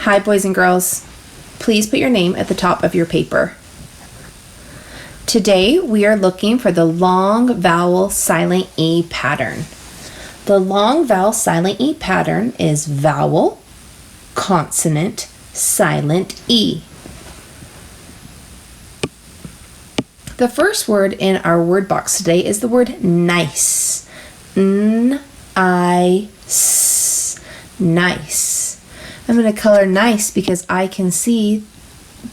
Hi, boys and girls. Please put your name at the top of your paper. Today, we are looking for the long vowel silent E pattern. The long vowel silent E pattern is vowel, consonant, silent E. The first word in our word box today is the word nice. N-I-S. Nice. I'm going to color nice because I can see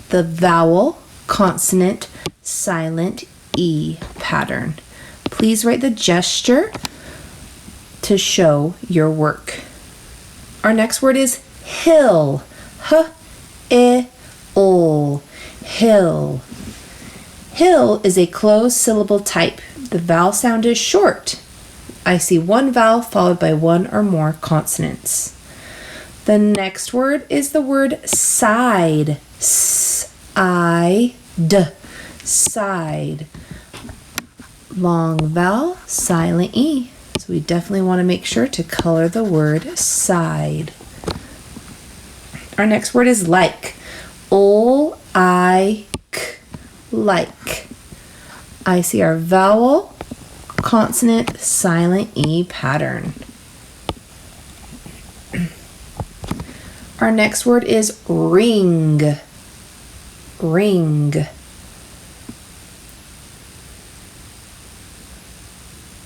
the vowel, consonant, silent E pattern. Please write the gesture to show your work. Our next word is hill. H-I-L. Hill. Hill is a closed syllable type. The vowel sound is short. I see one vowel followed by one or more consonants. The next word is the word side. S-I-D. Side. Long vowel, silent E. So we definitely want to make sure to color the word side. Our next word is like. O-I-K. Like. I see our vowel, consonant, silent E pattern. Our next word is ring. Ring.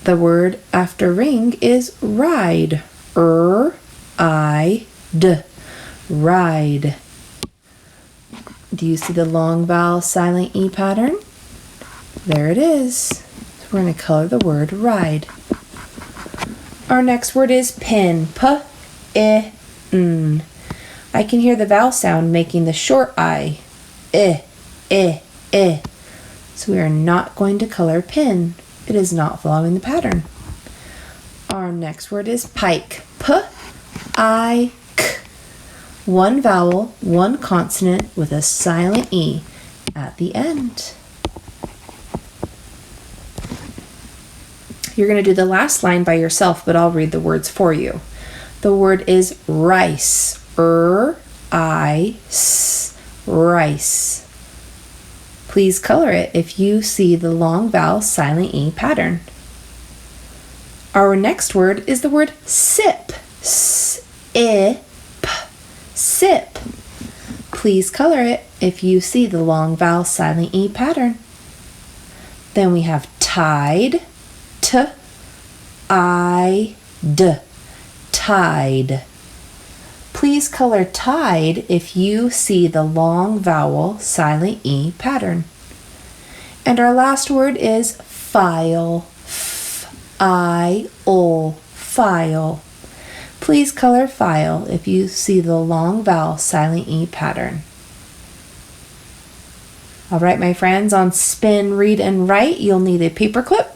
The word after ring is ride. R-I-D. Ride. Do you see the long vowel silent E pattern? There it is. So we're going to color the word ride. Our next word is pin. P-I-N. I can hear the vowel sound making the short I. I. So we are not going to color pin. It is not following the pattern. Our next word is pike. P-I-K. One vowel, one consonant with a silent E at the end. You're going to do the last line by yourself, but I'll read the words for you. The word is rice. R-I-S. Rice. Please color it if you see the long vowel silent E pattern. Our next word is the word sip. S-I-P. Sip. Please color it if you see the long vowel silent E pattern. Then we have tide. T-I-D. Tide. Please color tide if you see the long vowel silent E pattern. And our last word is file. F-I-L. File. Please color file if you see the long vowel silent E pattern. All right, my friends, on spin, read, and write, you'll need a paper clip.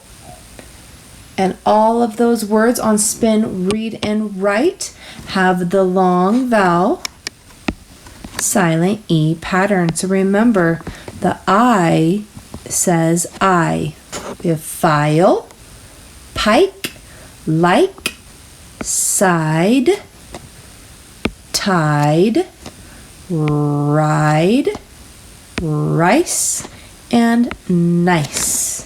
And all of those words on spin, read, and write have the long vowel silent E pattern. So remember, the I says I. We have file, pike, like, side, tide, ride, rice, and nice.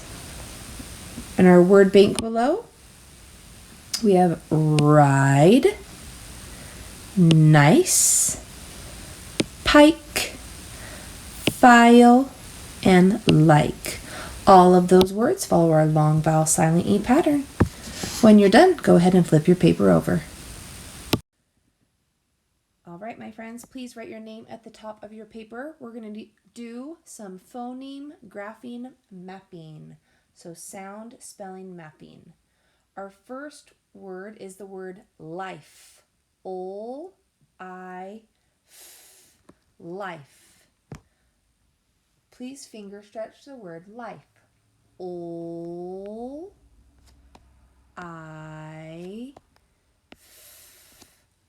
In our word bank below, we have ride, nice, pike, file, and like. All of those words follow our long vowel silent E pattern. When you're done, go ahead and flip your paper over. All right, my friends, please write your name at the top of your paper. We're going to do some phoneme grapheme mapping. So sound spelling mapping. Our first word is the word life. O-I-F. Life. Please finger stretch the word life. O-I-F.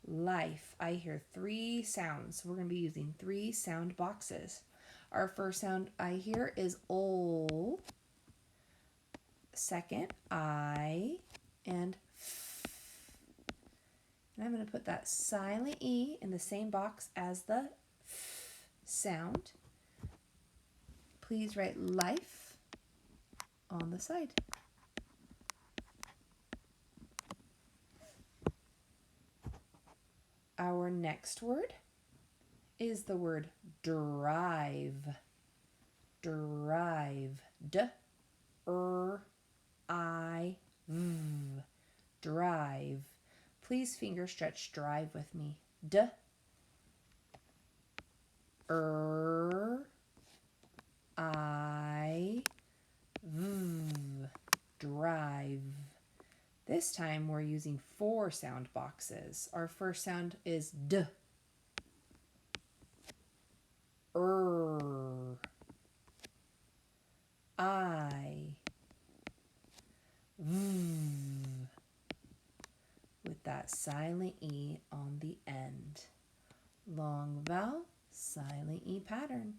Life. I hear three sounds. We're going to be using three sound boxes. Our first sound I hear is O. Second, I, and F. And I'm going to put that silent E in the same box as the F sound. Please write life on the side. Our next word is the word drive. Drive. D-R-I-V. Drive. Please finger stretch drive with me. D-R-I-V. Drive. This time we're using 4 sound boxes. Our first sound is D. I. V. With that silent E on the end. Long vowel, silent E pattern.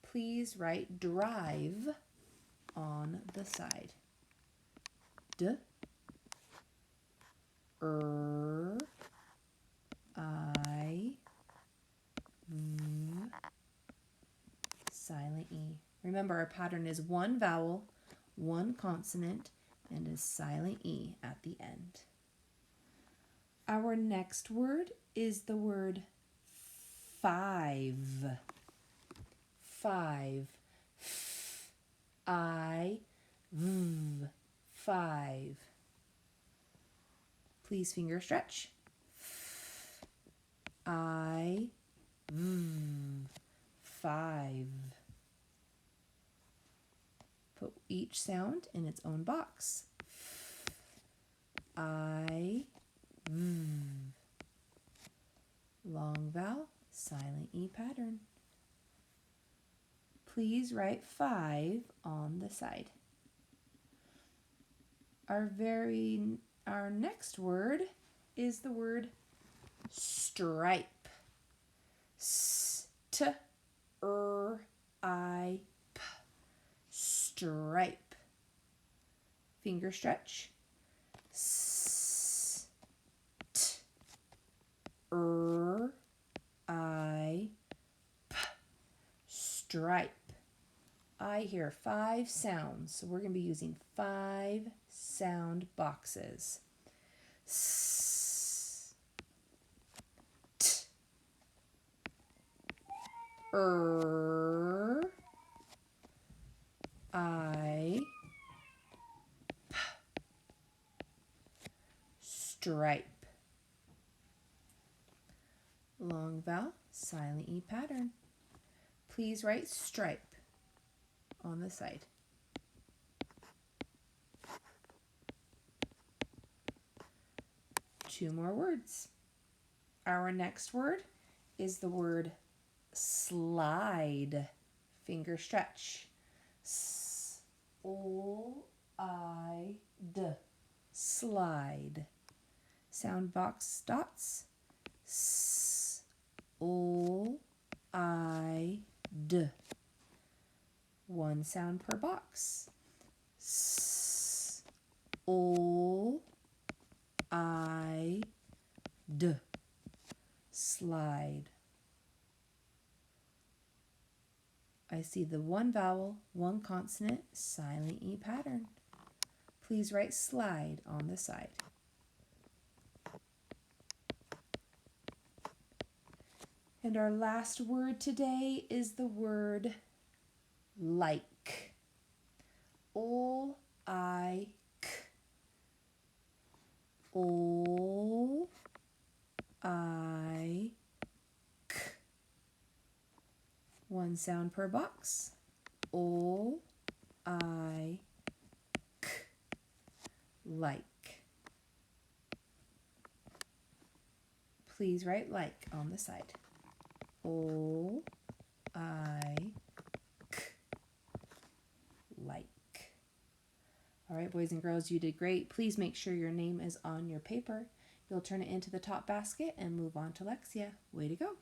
Please write drive on the side. D. I. V. Silent E. Remember, our pattern is 1 vowel, 1 consonant, and a silent E at the end. Our next word is the word 5. 5. F-I-V. 5. Please finger stretch. F-I-V. 5. Put each sound in its own box. I. Long vowel, silent E pattern. Please write 5 on the side. Our next word is the word stripe. S-T-R-I-P. Stripe. Finger stretch. S-T-R-I-P. Stripe. I hear 5 sounds, so we're going to be using 5 sound boxes. S, T, I, P. Stripe. Long vowel, silent E pattern. Please write stripe on the side. Two more words. Our next word is the word slide. Finger stretch. S-O-I-D. Slide. Sound box dots. S-O-I-D. 1 sound per box. S-O-I-D. Slide. I see the 1 vowel, 1 consonant, silent E pattern. Please write slide on the side. And our last word today is the word like. O-I-K. O-I-K. 1 sound per box. O-I-K. Like. Please write like on the side. O-I-K. Like. All right, boys and girls, you did great. Please make sure your name is on your paper. You'll turn it into the top basket and move on to Lexia. Way to go.